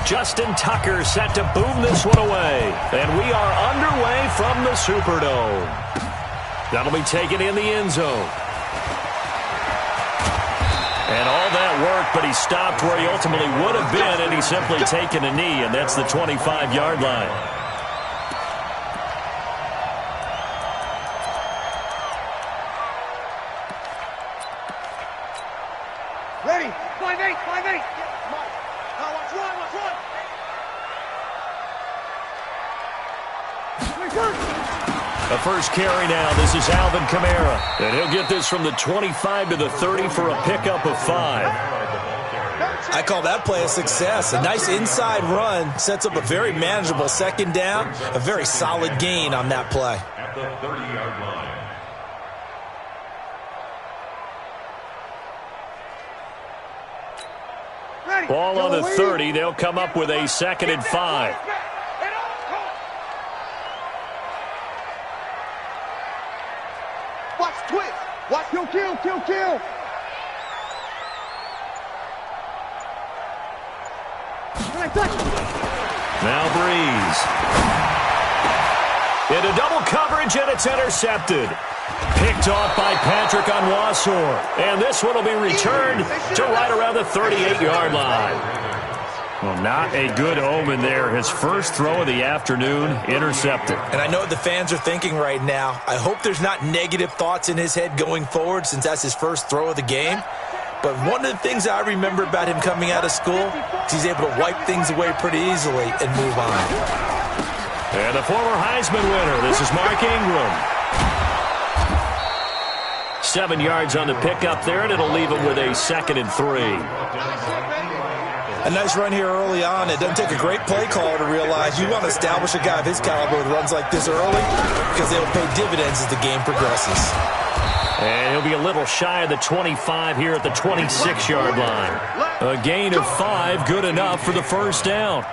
Justin Tucker set to boom this one away. And we are underway from the Superdome. That'll be taken in the end zone. And all that work, but he stopped where he ultimately would have been, and he's simply taken a knee, and that's the 25-yard line. Ready? 5-8, 5-8. Now watch one, watch one. The first carry now. This is Alvin Kamara. And he'll get this from the 25 to the 30 for a pickup of 5. I call that play a success. A nice inside run sets up a very manageable second down. A very solid gain on that play. At the 30-yard line. Ball on the 30. They'll come up with a 2nd and 5. Watch twist. Watch kill. Now Breeze. Into double coverage, and it's intercepted. Picked off by Patrick Onwuasor. And this one will be returned to right around the 38-yard line. Well, not a good omen there. His first throw of the afternoon, intercepted. And I know what the fans are thinking right now. I hope there's not negative thoughts in his head going forward since that's his first throw of the game. But one of the things I remember about him coming out of school is he's able to wipe things away pretty easily and move on. And the former Heisman winner, this is Mark Ingram. 7 yards on the pickup there, and it'll leave him with a 2nd and 3. A nice run here early on. It doesn't take a great play caller to realize you want to establish a guy of his caliber who runs like this early because they'll pay dividends as the game progresses. And he'll be a little shy of the 25 here at the 26-yard line. A gain of 5, good enough for the first down.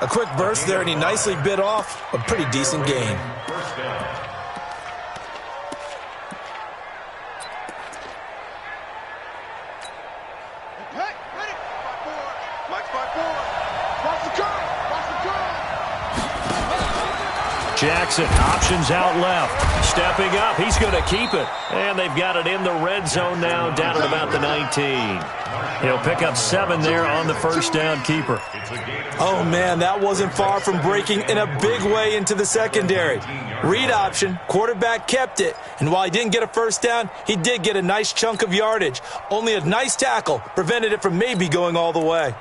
A quick burst there, and he nicely bit off a pretty decent gain. First down. Jackson, options out left. Stepping up, he's going to keep it. And they've got it in the red zone now, down at about the 19. He'll pick up 7 there on the first down keeper. Oh, man, that wasn't far from breaking in a big way into the secondary. Read option, quarterback kept it. And while he didn't get a first down, he did get a nice chunk of yardage. Only a nice tackle prevented it from maybe going all the way.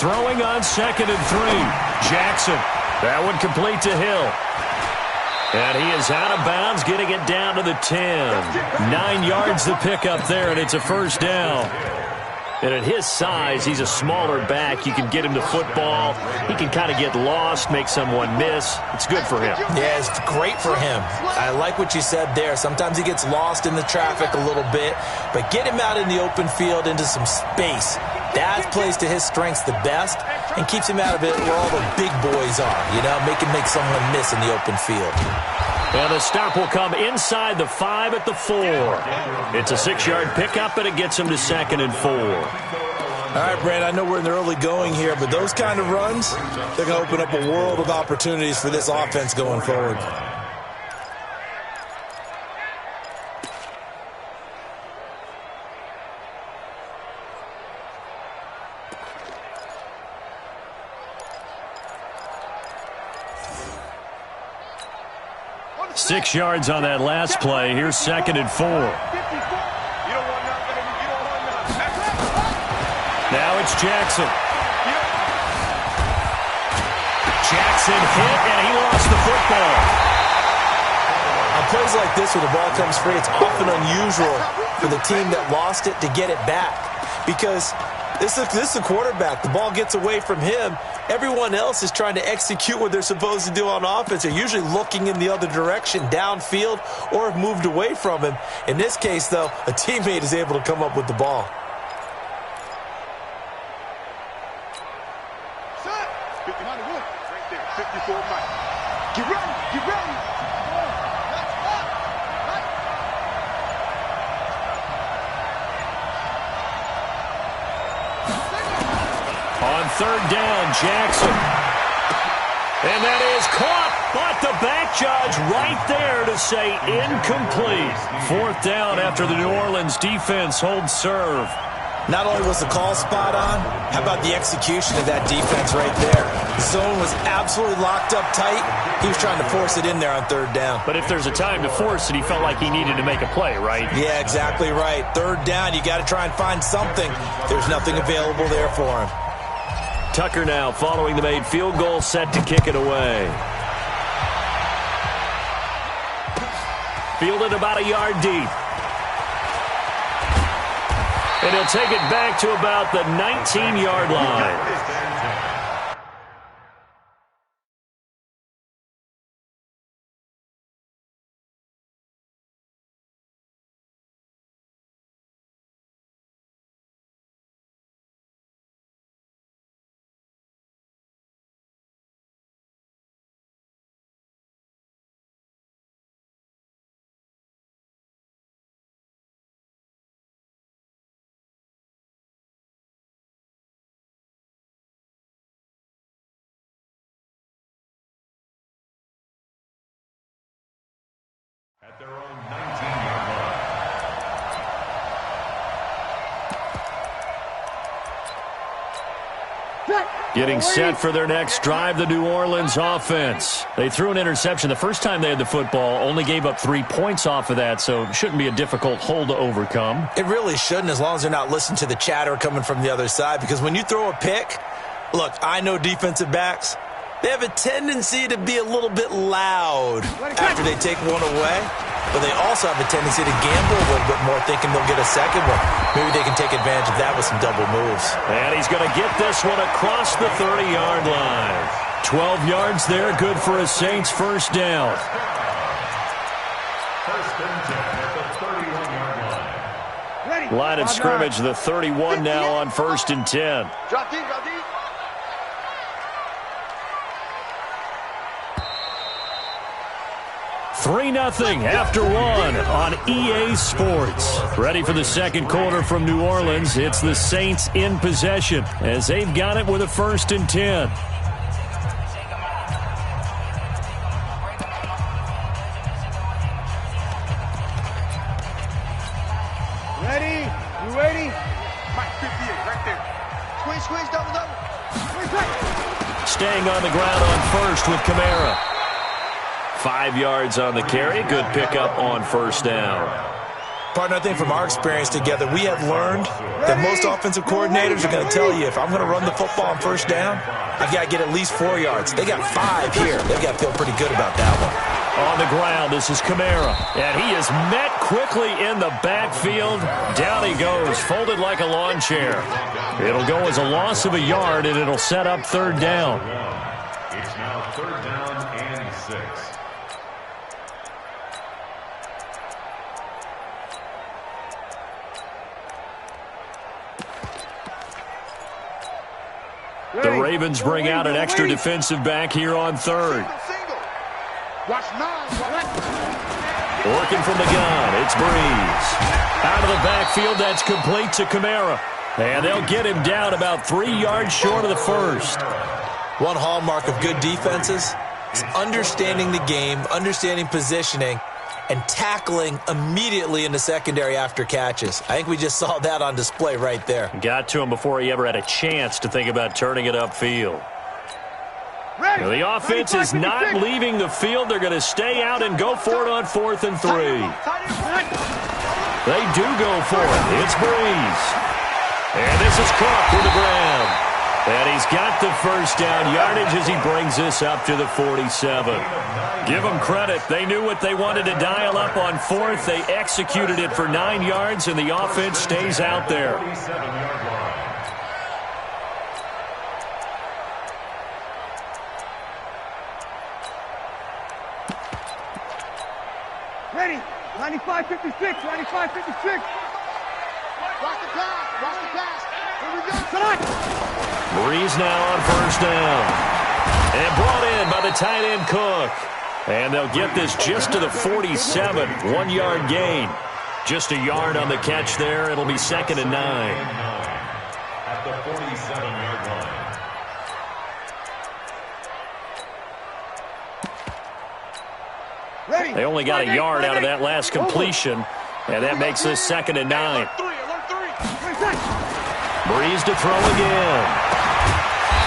Throwing on 2nd and 3. Jackson. That one complete to Hill. And he is out of bounds, getting it down to the 10. 9 yards to pick up there, and it's a first down. And at his size, he's a smaller back. You can get him the football. He can kind of get lost, make someone miss. It's good for him. Yeah, it's great for him. I like what you said there. Sometimes he gets lost in the traffic a little bit, but get him out in the open field into some space. That plays to his strengths the best and keeps him out of it where all the big boys are, you know, make him make someone miss in the open field. And the stop will come inside the 5 at the 4. It's a 6-yard pickup, and it gets him to 2nd and 4. All right, Brad, I know we're in the early going here, but those kind of runs, they're going to open up a world of opportunities for this offense going forward. Six yards on that last play. Here's 2nd and 4. Now it's Jackson. Jackson hit, and he lost the football. On plays like this where the ball comes free, it's often unusual for the team that lost it to get it back because this is the quarterback. The ball gets away from him. Everyone else is trying to execute what they're supposed to do on offense. They're usually looking in the other direction, downfield, or have moved away from him. In this case, though, a teammate is able to come up with the ball. Get ready. Get ready. On third down, Jackson. And that is caught, but the back judge right there to say incomplete. Fourth down after the New Orleans defense holds serve. Not only was the call spot on, how about the execution of that defense right there? The zone was absolutely locked up tight. He was trying to force it in there on third down. But if there's a time to force it, he felt like he needed to make a play, right? Yeah, exactly right. Third down, you got to try and find something. There's nothing available there for him. Tucker now following the made field goal, set to kick it away. Fielded about a yard deep. And he'll take it back to about the 19-yard line. At their own 19-yard line. Getting set for their next drive, the New Orleans offense. They threw an interception the first time they had the football, only gave up 3 points off of that, so it shouldn't be a difficult hole to overcome. It really shouldn't, as long as they're not listening to the chatter coming from the other side, because when you throw a pick, look, I know defensive backs, they have a tendency to be a little bit loud after they take one away, but they also have a tendency to gamble a little bit more, thinking they'll get a second one. Maybe they can take advantage of that with some double moves. And he's going to get this one across the 30-yard line. 12 yards there, good for a Saints first down. First and 10 at the 31-yard line. Line of scrimmage, the 31 now on first and 10. Drop deep, drop deep. 3-0 after one on EA Sports. Ready for the second quarter from New Orleans. It's the Saints in possession as they've got it with a first and 10. Ready? You ready? Mike 58, right there. Squeeze, squeeze, double, double. Squeeze, right. Staying on the ground on first with Kamara. 5 yards on the carry. Good pickup on first down. Partner, I think from our experience together, we have learned that most offensive coordinators are going to tell you, if I'm going to run the football on first down, I've got to get at least 4 yards. They got 5 here. They've got to feel pretty good about that one. On the ground, this is Kamara. And he is met quickly in the backfield. Down he goes, folded like a lawn chair. It'll go as a loss of a yard, and it'll set up third down. It's now third down and 6. The Ravens bring out an extra defensive back here on third. Watch 9. Working from the gun, it's Breeze. Out of the backfield, that's complete to Kamara. And they'll get him down about 3 yards short of the first. One hallmark of good defenses is understanding the game, understanding positioning, and tackling immediately in the secondary after catches. I think we just saw that on display right there. Got to him before he ever had a chance to think about turning it upfield. Now, the offense is not leaving the field. They're going to stay out and go for it on 4th and 3. They do go for it. It's Breeze. And this is Cook with the ground. And he's got the first down yardage as he brings this up to the 47. Give them credit. They knew what they wanted to dial up on 4th. They executed it for 9 yards, and the offense stays out there. 47-yard line. Ready? 95, 56, 95, 56. Watch the pass, watch the pass. Here we go. Tonight. Breeze now on first down. And brought in by the the tight end, Cook. And they'll get this just to the 47, 1-yard gain. Just a yard on the catch there. It'll be 2nd and 9. At the 47-yard line. They only got a yard out of that last completion, and that makes this 2nd and 9. Breeze to throw again.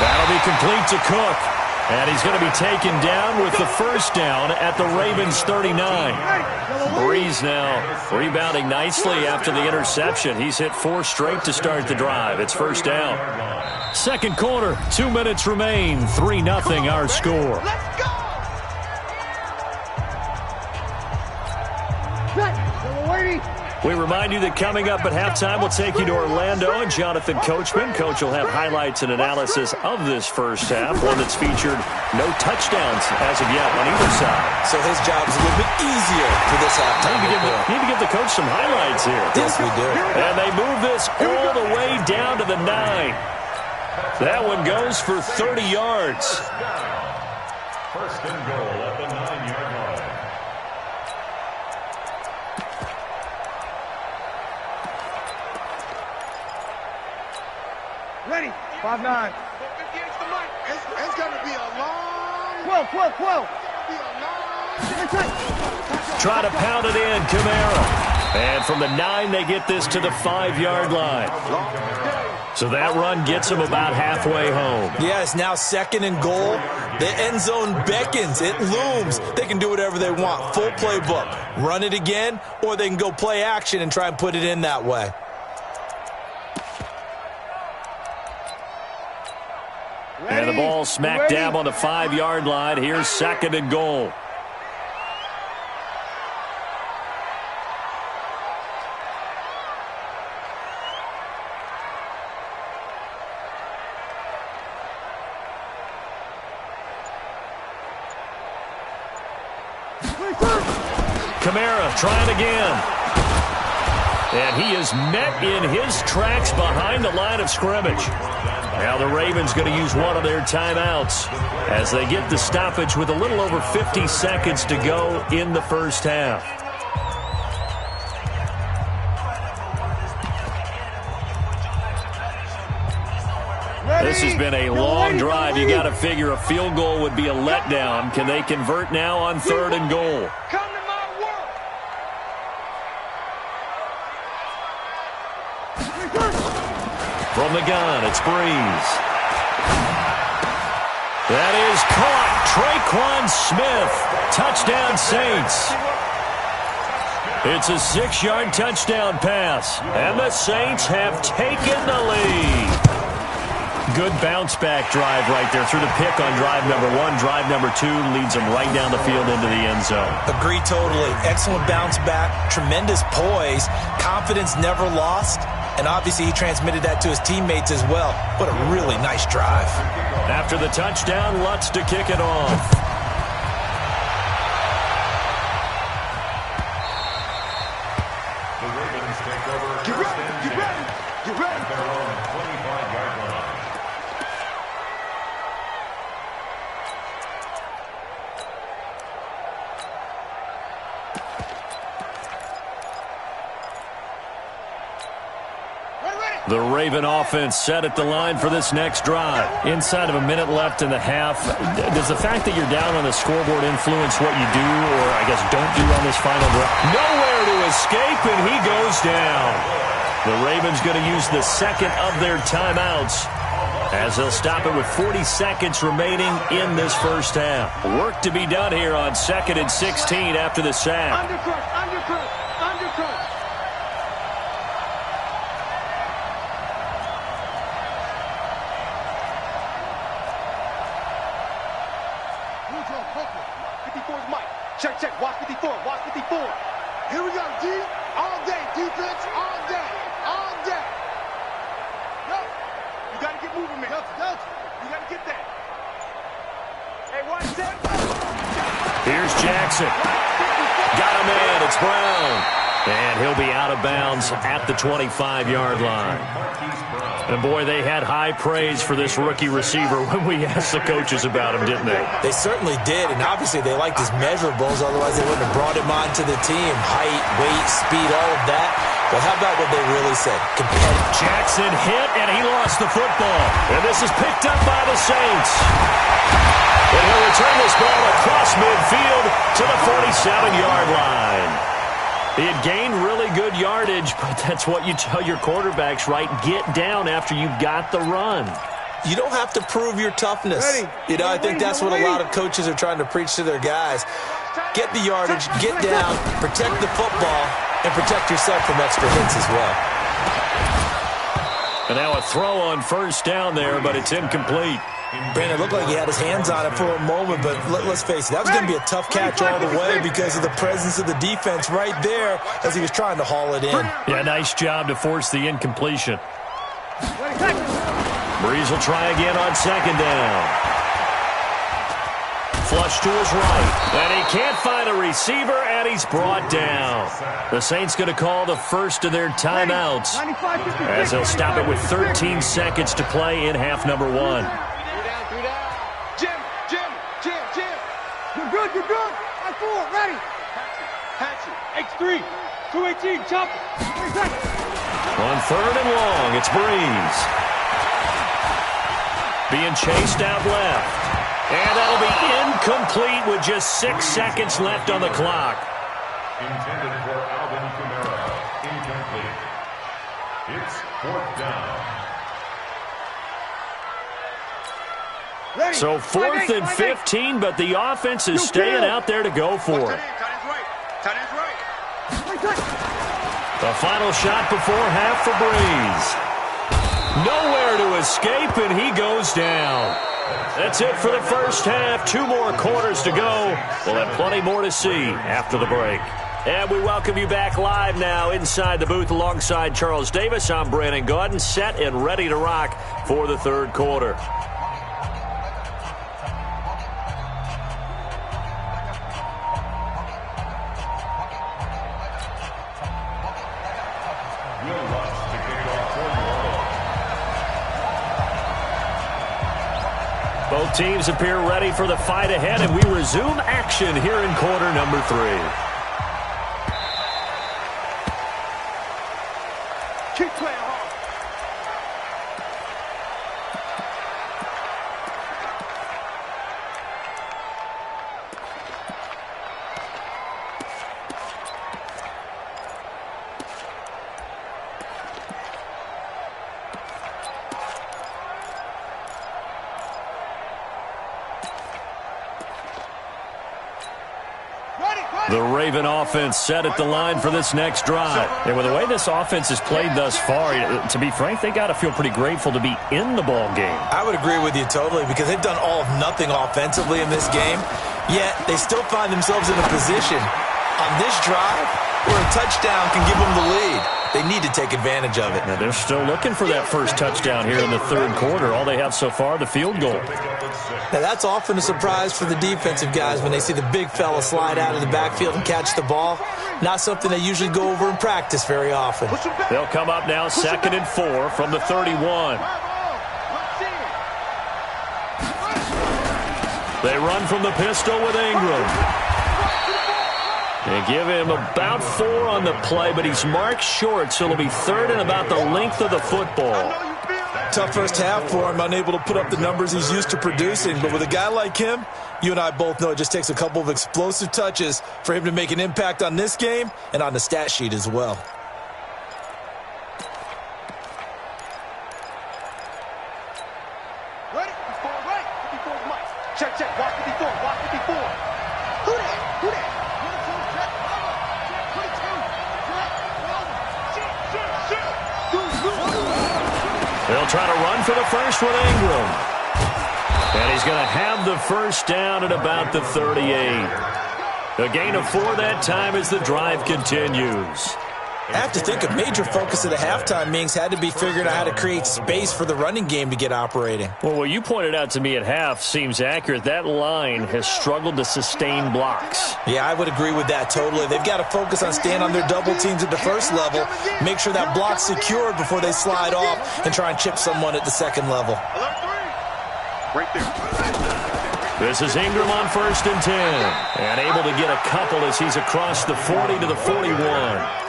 That'll be complete to Cook. And he's going to be taken down with the first down at the Ravens 39. Breeze now rebounding nicely after the interception. He's hit 4 straight to start the drive. It's first down. Second quarter, 2 minutes remain. 3-0 our score. Let's go! We remind you that coming up at halftime, we'll take you to Orlando and Jonathan Coachman. Coach will have highlights and analysis of this first half, one that's featured no touchdowns as of yet on either side. So his job is a little bit easier for this halftime. Need to give the coach some highlights here. Yes, we do. And they move this all the way down to the 9. That one goes for 30 yards. First and goal at the 9-yard line. Ready. 5-9. It's going to be a long... 12. Try to pound it in, Kamara. And from the 9, they get this to the 5-yard line. So that run gets them about halfway home. Yeah, it's now 2nd and goal. The end zone beckons. It looms. They can do whatever they want. Full playbook. Run it again, or they can go play action and try and put it in that way. And the ball smack dab on the 5-yard line. Here's 2nd and goal. Kamara trying again. And he is met in his tracks behind the line of scrimmage. Now the Ravens going to use one of their timeouts as they get the stoppage with a little over 50 seconds to go in the first half. This has been a long drive. You got to figure a field goal would be a letdown. Can they convert now on 3rd and goal? Come to my work. From the gun, it's Breeze. That is caught. Traquan Smith. Touchdown, Saints. It's a 6-yard touchdown pass. And the Saints have taken the lead. Good bounce-back drive right there through the pick on drive number 1. Drive number 2 leads them right down the field into the end zone. Agree totally. Excellent bounce back. Tremendous poise. Confidence never lost. And obviously he transmitted that to his teammates as well. What a really nice drive. After the touchdown, Lutz to kick it off. The Ravens take over first and 10 at their own 25-yard line. The Raven offense set at the line for this next drive. Inside of a minute left in the half, does the fact that you're down on the scoreboard influence what you do, or I guess don't do on this final drive? Nowhere to escape, and he goes down. The Ravens going to use the second of their timeouts as they'll stop it with 40 seconds remaining in this first half. Work to be done here on 2nd and 16 after the sack. Undercut. Check. Watch 54. Here we go, D. All day. Defense, all day. No. You got to get moving, man. You got to get that. Hey, watch that. Here's Jackson. Got a man. It's Brown. And he'll be out of bounds at the 25-yard line. And, boy, they had high praise for this rookie receiver when we asked the coaches about him, didn't they? They certainly did, and obviously they liked his measurables. Otherwise, they wouldn't have brought him onto the team. Height, weight, speed, all of that. But how about what they really said? Competitive. Jackson hit, and he lost the football. And this is picked up by the Saints. And he'll return this ball across midfield to the 47-yard line. He had gained really good yardage, but that's what you tell your quarterbacks, right? Get down after you got the run. You don't have to prove your toughness. You know, I think that's what a lot of coaches are trying to preach to their guys. Get the yardage, get down, protect the football, and protect yourself from extra hits as well. And now a throw on first down there, but it's incomplete. Brandon, it looked like he had his hands on it for a moment, but let's face it, that was going to be a tough catch all the way because of the presence of the defense right there as he was trying to haul it in. Yeah, nice job to force the incompletion. Breeze will try again on second down. Flush to his right. And he can't find a receiver, and he's brought down. The Saints going to call the first of their timeouts as they'll stop it with 13 seconds to play in half number one. You're good. I4, ready. Patch it. X3, 218, chop it. On third and long, it's Breeze. Being chased out left. And that'll be incomplete with just 6 seconds left on the clock. Intended for Alvin Kamara. Incomplete. It's fourth down. So 4th and 15, but the offense is staying out there to go for it. The final shot before half for Breeze. Nowhere to escape, and he goes down. That's it for the first half. 2 more quarters to go. We'll have plenty more to see after the break. And we welcome you back live now inside the booth alongside Charles Davis. I'm Brandon Gaudin, set and ready to rock for the third quarter. Both teams appear ready for the fight ahead, and we resume action here in quarter number 3. Keep playing hard. The Raven offense set at the line for this next drive. And with the way this offense has played thus far, to be frank, they got to feel pretty grateful to be in the ball game. I would agree with you totally because they've done all of nothing offensively in this game, yet they still find themselves in a position on this drive where a touchdown can give them the lead. They need to take advantage of it. Now they're still looking for that first touchdown here in the third quarter. All they have so far, the field goal. Now that's often a surprise for the defensive guys when they see the big fella slide out of the backfield and catch the ball. Not something they usually go over in practice very often. They'll come up now 2nd and 4 from the 31. They run from the pistol with Ingram. They give him about 4 on the play, but he's marked short, so it'll be 3rd and about the length of the football. Tough first half for him, unable to put up the numbers he's used to producing. But with a guy like him, you and I both know it just takes a couple of explosive touches for him to make an impact on this game and on the stat sheet as well. Ready? 54 right. 54 is Mike. Check, check. Watch 54. Watch 54. Who that? Who that? They'll try to run for the first with Ingram. And he's going to have the first down at about the 38. A gain of 4 that time as the drive continues. I have to think a major focus of the halftime meetings had to be figuring out how to create space for the running game to get operating. Well, what you pointed out to me at half seems accurate. That line has struggled to sustain blocks. Yeah, I would agree with that totally. They've got to focus on staying on their double teams at the first level, make sure that block's secured before they slide off and try and chip someone at the second level. Right there. This is Ingram on 1st and 10. And able to get a couple as he's across the 40 to the 41.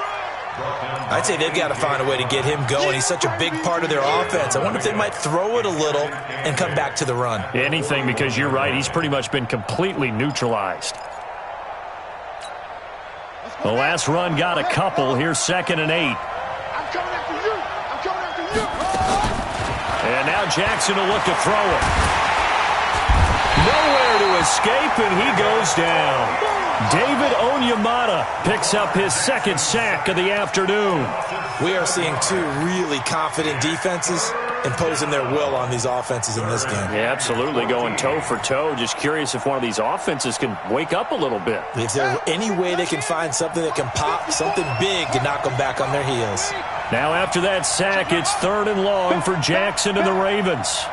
I'd say they've got to find a way to get him going. He's such a big part of their offense. I wonder if they might throw it a little and come back to the run. Anything, because you're right. He's pretty much been completely neutralized. The last run got a couple. Here's 2nd and 8. I'm coming after you. I'm coming after you. And now Jackson will look to throw it. Nowhere to escape, and he goes down. David Onyemata picks up his 2nd sack of the afternoon. We are seeing two really confident defenses imposing their will on these offenses in this game. Yeah, absolutely, going toe for toe. Just curious if one of these offenses can wake up a little bit. If there's any way they can find something that can pop, something big to knock them back on their heels. Now after that sack, it's 3rd and long for Jackson and the Ravens.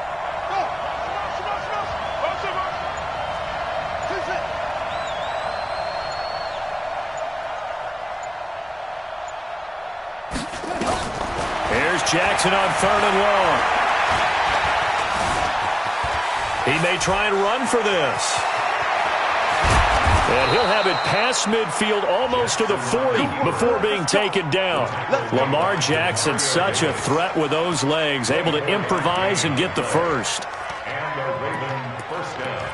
Jackson on 3rd and long. He may try and run for this. And he'll have it past midfield almost to the 40 before being taken down. Lamar Jackson, such a threat with those legs, able to improvise and get the first. And the Ravens first down.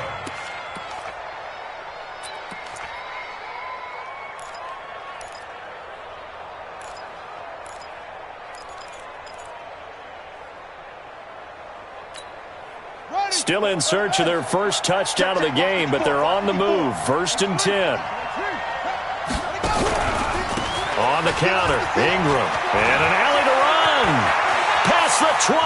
Still in search of their first touchdown of the game, but they're on the move. 1st and 10. On the counter, Ingram. And an alley to run. Past the 20.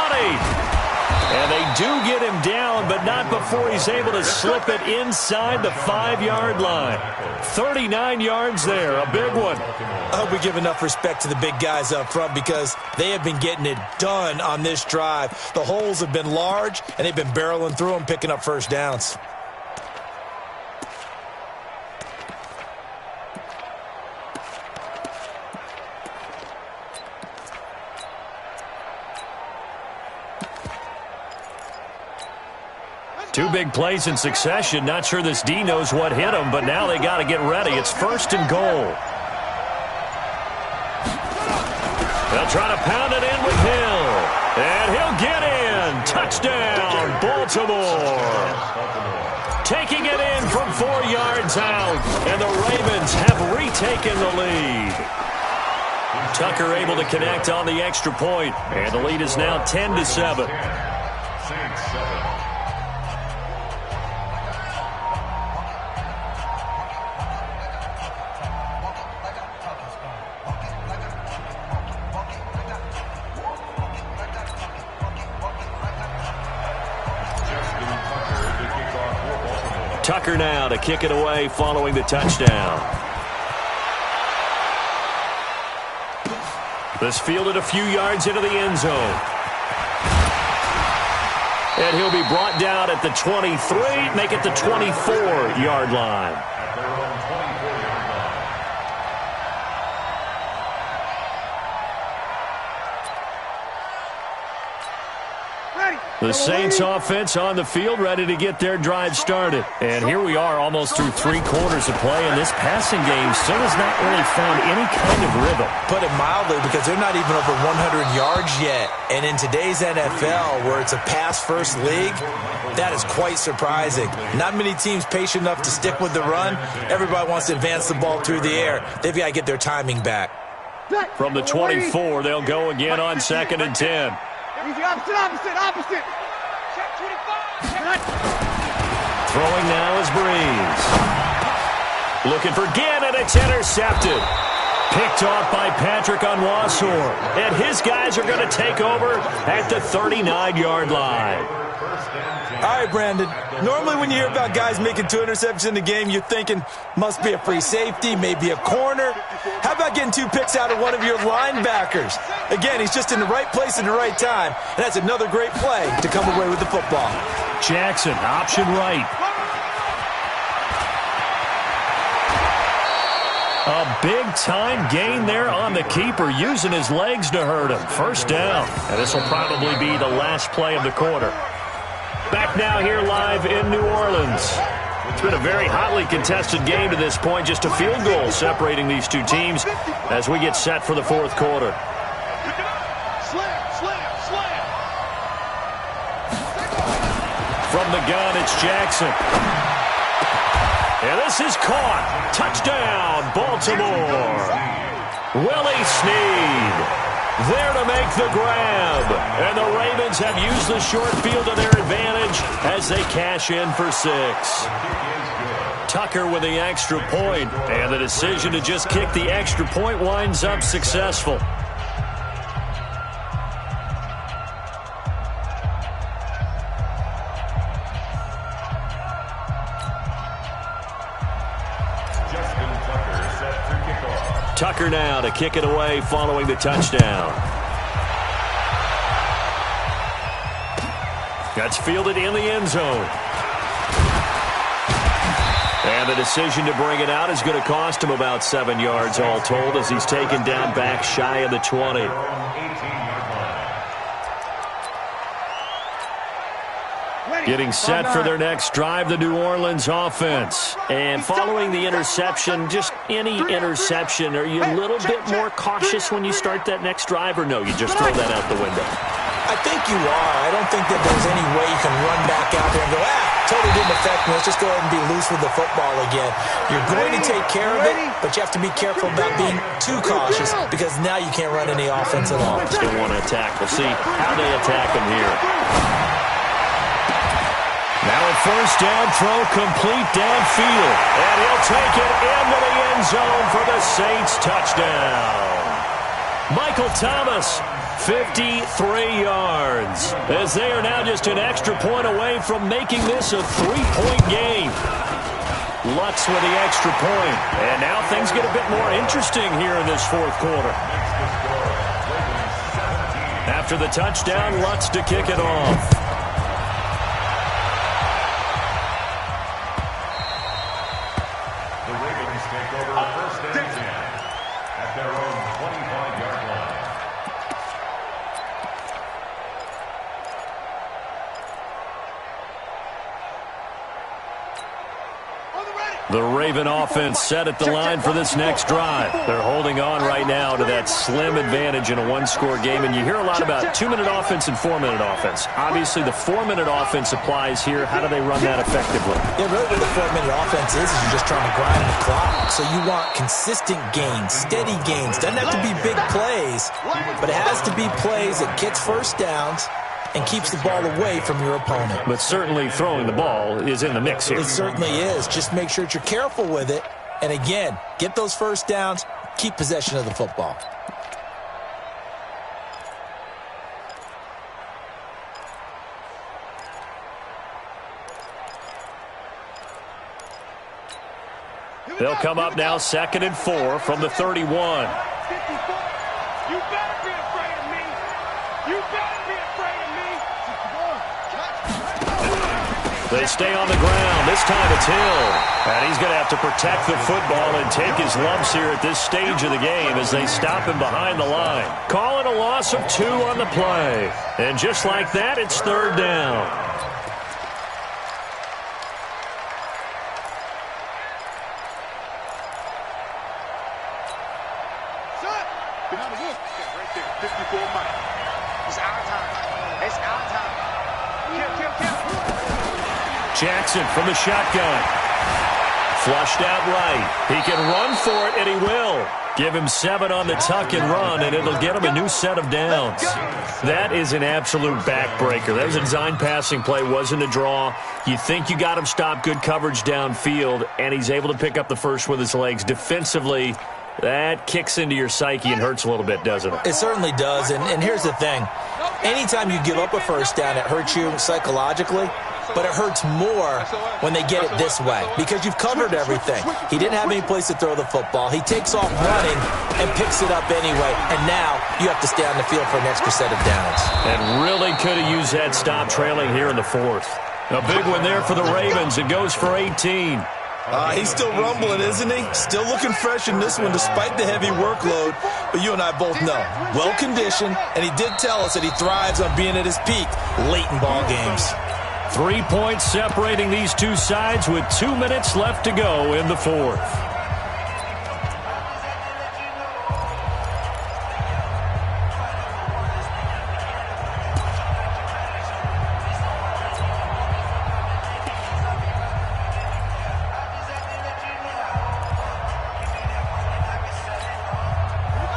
And they do get him down, but not before he's able to slip it inside the 5-yard line. 39 yards there, a big one. I hope we give enough respect to the big guys up front because they have been getting it done on this drive. The holes have been large, and they've been barreling through them, picking up first downs. Two big plays in succession. Not sure this D knows what hit him, but now they got to get ready. It's 1st and goal. They'll try to pound it in with Hill. And he'll get in. Touchdown, Baltimore. Taking it in from 4 yards out. And the Ravens have retaken the lead. Tucker able to connect on the extra point. And the lead is now 10-7. Saints 7. Tucker now to kick it away following the touchdown. This fielded a few yards into the end zone. And he'll be brought down at the 23, make it the 24-yard line. At their own 24-yard line. The Saints offense on the field, ready to get their drive started. And here we are almost through 3 quarters of play, and this passing game still has not really found any kind of rhythm. Put it mildly, because they're not even over 100 yards yet. And in today's NFL, where it's a pass-first league, that is quite surprising. Not many teams patient enough to stick with the run. Everybody wants to advance the ball through the air. They've got to get their timing back. From the 24, they'll go again on 2nd and 10. Opposite. Check 25. Throwing now is Breeze. Looking for Ginn, and it's intercepted. Picked off by Patrick Onwuasor. And his guys are going to take over at the 39-yard line. first and 10. All right, Brandon. Normally when you hear about guys making 2 interceptions in the game, you're thinking must be a free safety, maybe a corner. How about getting 2 picks out of one of your linebackers? Again, he's just in the right place at the right time, and that's another great play to come away with the football. Jackson, option right. A big-time gain there on the keeper, using his legs to hurt him. First down. And this will probably be the last play of the quarter. Back now here live in New Orleans. It's been a very hotly contested game to this point. Just a field goal separating these two teams as we get set for the fourth quarter. From the gun, it's Jackson. And this is caught. Touchdown, Baltimore. Willie Snead there to make the grab. And the Ravens have used the short field to their advantage as they cash in for 6. Tucker with the extra point, and the decision to just kick the extra point winds up successful. Tucker now to kick it away following the touchdown. That's fielded in the end zone. And the decision to bring it out is going to cost him about 7 yards all told as he's taken down back shy of the 20. Getting set for their next drive, the New Orleans offense. And following the interception, just any interception, are you a little bit more cautious when you start that next drive, or no, you just throw that out the window? I think you are. I don't think that there's any way you can run back out there and go, totally didn't affect me. Let's just go ahead and be loose with the football again. You're going to take care of it, but you have to be careful about being too cautious because now you can't run any offense at all. Still want to attack. We'll see how they attack him here. Now a first down throw complete downfield. And he'll take it into the end zone for the Saints touchdown. Michael Thomas, 53 yards. As they are now just an extra point away from making this a 3-point game. Lutz with the extra point. And now things get a bit more interesting here in this fourth quarter. After the touchdown, Lutz to kick it off. The Raven offense set at the line for this next drive. They're holding on right now to that slim advantage in a one-score game. And you hear a lot about 2-minute offense and 4-minute offense. Obviously, the 4-minute offense applies here. How do they run that effectively? Yeah, really what the 4-minute offense is you're just trying to grind the clock. So you want consistent gains, steady gains. Doesn't have to be big plays, but it has to be plays that gets first downs and keeps the ball away from your opponent. But certainly throwing the ball is in the mix here. It certainly is. Just make sure that you're careful with it. And again, get those first downs, keep possession of the football. They'll come up now 2nd and 4 from the 31. You better be afraid of me. You better be afraid of me. They stay on the ground. This time it's Hill. And he's going to have to protect the football and take his lumps here at this stage of the game as they stop him behind the line. Call it a loss of 2 on the play. And just like that, it's 3rd down. Right there, 54 miles. It's our time. It's our time. Kill. Jackson from the shotgun. Flushed out right. He can run for it, and he will. Give him 7 on the tuck and run, and it'll get him a new set of downs. That is an absolute backbreaker. That was a design passing play, wasn't a draw. You think you got him stopped, good coverage downfield, and he's able to pick up the first with his legs. Defensively, that kicks into your psyche and hurts a little bit, doesn't it? It certainly does, and here's the thing. Anytime you give up a first down, it hurts you psychologically, but it hurts more when they get it this way because you've covered everything. He didn't have any place to throw the football. He takes off running and picks it up anyway, and now you have to stay on the field for an extra set of downs. And really could have used that stop trailing here in the fourth. A big one there for the Ravens. It goes for 18. He's still rumbling, isn't he? Still looking fresh in this one despite the heavy workload. But you and I both know, well-conditioned, and he did tell us that he thrives on being at his peak late in ball games. 3 points separating these two sides with 2 minutes left to go in the fourth.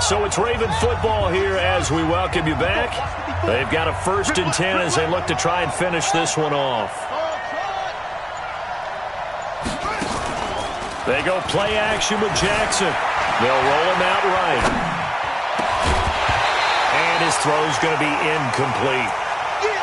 So it's Raven football here as we welcome you back. They've got a 1st and 10 as they look to try and finish this one off. They go play action with Jackson. They'll roll him out right. And his throw's going to be incomplete.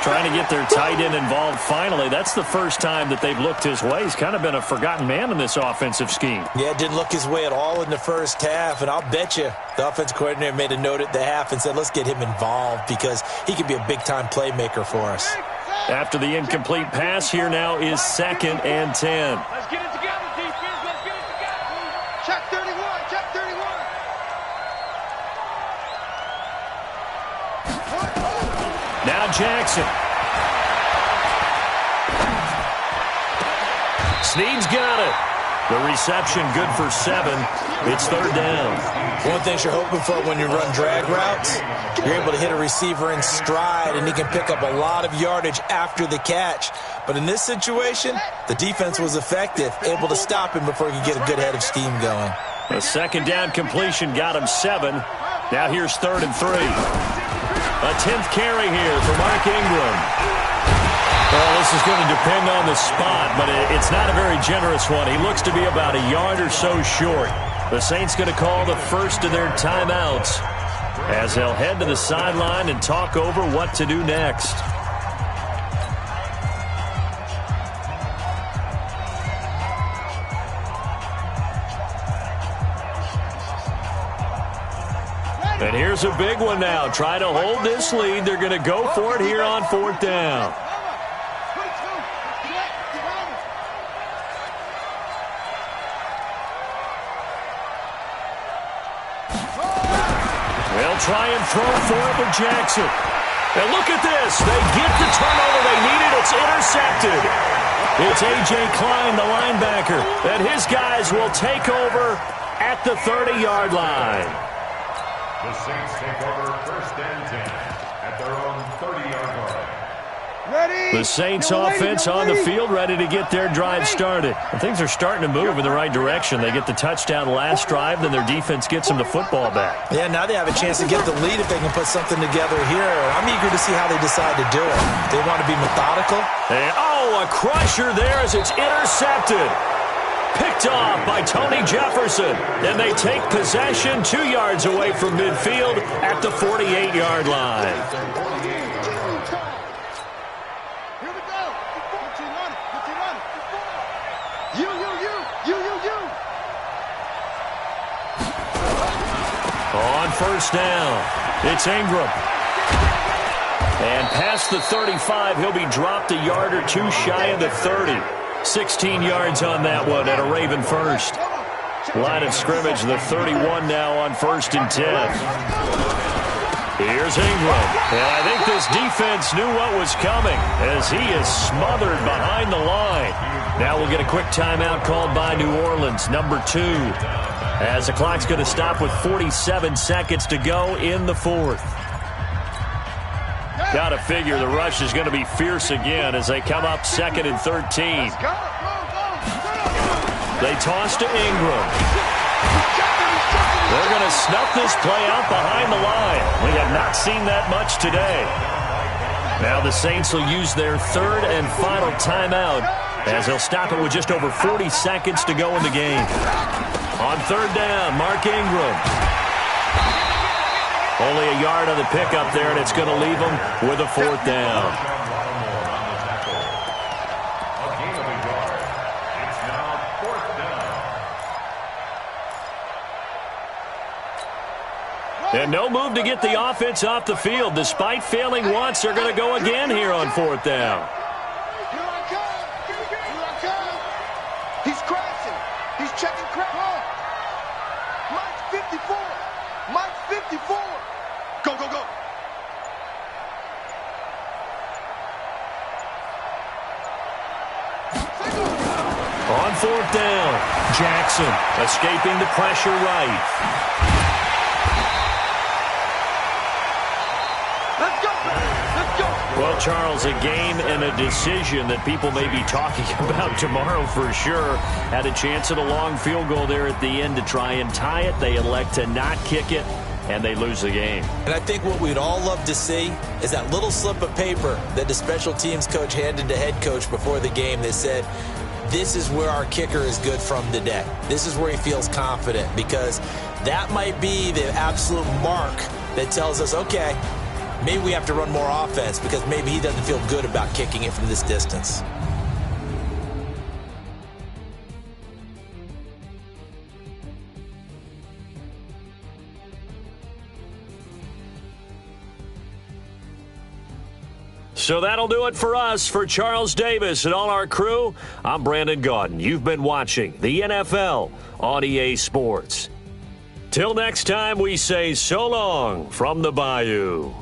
Trying to get their tight end involved finally. That's the first time that they've looked his way. He's kind of been a forgotten man in this offensive scheme. Yeah, didn't look his way at all in the first half, and I'll bet you the offensive coordinator made a note at the half and said, let's get him involved because he could be a big-time playmaker for us. After the incomplete pass, here now is 2nd and 10. Let's get it together, defense. Let's get it together. Check 31. Check 31. Now Jackson. Snead's got it. The reception good for 7. It's 3rd down. One thing you're hoping for when you run drag routes, you're able to hit a receiver in stride, and he can pick up a lot of yardage after the catch. But in this situation, the defense was effective, able to stop him before he could get a good head of steam going. A 2nd down completion got him 7. Now here's 3rd and 3. A 10th carry here for Mark Ingram. Well, this is going to depend on the spot, but it's not a very generous one. He looks to be about a yard or so short. The Saints going to call the first of their timeouts as they'll head to the sideline and talk over what to do next. And here's a big one now. Try to hold this lead. They're going to go for it here on 4th down. They'll try and throw for it with Jackson. And look at this. They get the turnover they needed. It's intercepted. It's A.J. Klein, the linebacker, and his guys will take over at the 30-yard line. The Saints take over 1st and 10 at their own 30-yard line. Ready? The Saints offense on the field ready to get their drive started. And things are starting to move in the right direction. They get the touchdown last drive, then their defense gets them the football back. Yeah, now they have a chance to get the lead if they can put something together here. I'm eager to see how they decide to do it. They want to be methodical. And, a crusher there as it's intercepted. Picked off by Tony Jefferson. And they take possession 2 yards away from midfield at the 48-yard line. On 1st down, it's Ingram. And past the 35, he'll be dropped a yard or 2 shy of the 30. 16 yards on that one at a Raven 1st. Line of scrimmage, the 31 now on 1st and 10. Here's Ingram. And I think this defense knew what was coming as he is smothered behind the line. Now we'll get a quick timeout called by New Orleans, number 2. As the clock's going to stop with 47 seconds to go in the 4th. Got to figure the rush is going to be fierce again as they come up 2nd and 13. They toss to Ingram. They're going to snuff this play out behind the line. We have not seen that much today. Now the Saints will use their 3rd and final timeout as they'll stop it with just over 40 seconds to go in the game. On 3rd down, Mark Ingram. Only a yard on the pickup there, and it's going to leave them with a 4th down. And no move to get the offense off the field. Despite failing once, they're going to go again here on 4th down. Here I come. Here I come. He's crashing. He's checking crap. Mike's 54. Mike's 54. Go, go, go. On 4th down, Jackson escaping the pressure right. Well, Charles, a game and a decision that people may be talking about tomorrow for sure. Had a chance at a long field goal there at the end to try and tie it. They elect to not kick it, and they lose the game. And I think what we'd all love to see is that little slip of paper that the special teams coach handed to head coach before the game that said, this is where our kicker is good from today. This is where he feels confident, because that might be the absolute mark that tells us, okay, maybe we have to run more offense because maybe he doesn't feel good about kicking it from this distance. So that'll do it for us. For Charles Davis and all our crew, I'm Brandon Gaudin. You've been watching the NFL on EA Sports. Till next time, we say so long from the Bayou.